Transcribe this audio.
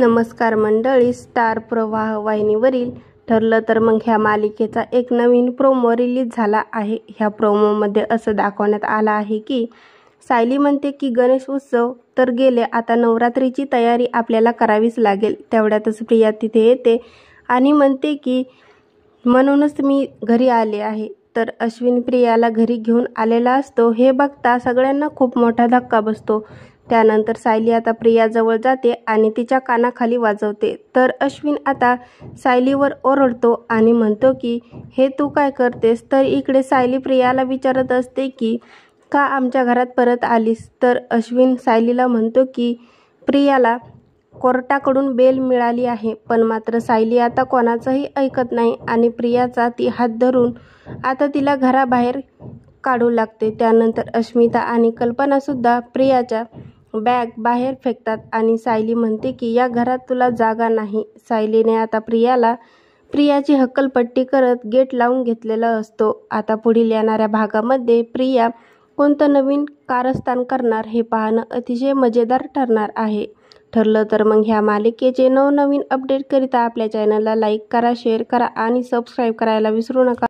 नमस्कार मंडळी, स्टार प्रवाह वाहिनीवरील ठरलं तर मग ह्या मालिकेचा एक नवीन प्रोमो रिलीज झाला आहे। ह्या प्रोमोमध्ये असं दाखवण्यात आलं आहे की सायली म्हणते की गणेश उत्सव तर गेले, आता नवरात्रीची तयारी आपल्याला करावीच लागेल। तेवढ्यातच प्रिया तिथे येते आणि म्हणते की म्हणूनच मी घरी आले आहे। तर अश्विन प्रियाला घरी घेऊन आलेला असतो। हे बघता सगळ्यांना खूप मोठा धक्का बसतो। त्यानंतर सायली आता प्रियाजवळ जाते आणि तिच्या कानाखाली वाजवते। तर अश्विन आता सायलीवर ओरडतो आणि म्हणतो की हे तू काय करतेस। तर इकडे सायली प्रियाला विचारत असते की का आमच्या घरात परत आलीस। तर अश्विन सायलीला म्हणतो की प्रियाला कोर्टाकडून बेल मिळाली आहे, पण मात्र सायली आता कोणाचंही ऐकत नाही आणि प्रियाचा ती हात धरून आता तिला घराबाहेर काढू लागते। त्यानंतर अस्मिता आणि कल्पनासुद्धा प्रियाच्या बॅग बाहेर फेकतात आणि सायली म्हणते की या घरात तुला जागा नाही। सायलीने आता प्रियाची हक्कलपट्टी करत गेट लावून घेतलेला असतो। आता पुढील येणाऱ्या भागामध्ये प्रिया कोणतं नवीन कारस्थान करणार हे पाहणं अतिशय मजेदार ठरणार आहे। ठरलं तर मग ह्या मालिकेचे नवनवीन अपडेट करिता आपल्या चॅनलला लाईक करा, शेअर करा आणि सबस्क्राईब करायला विसरू नका।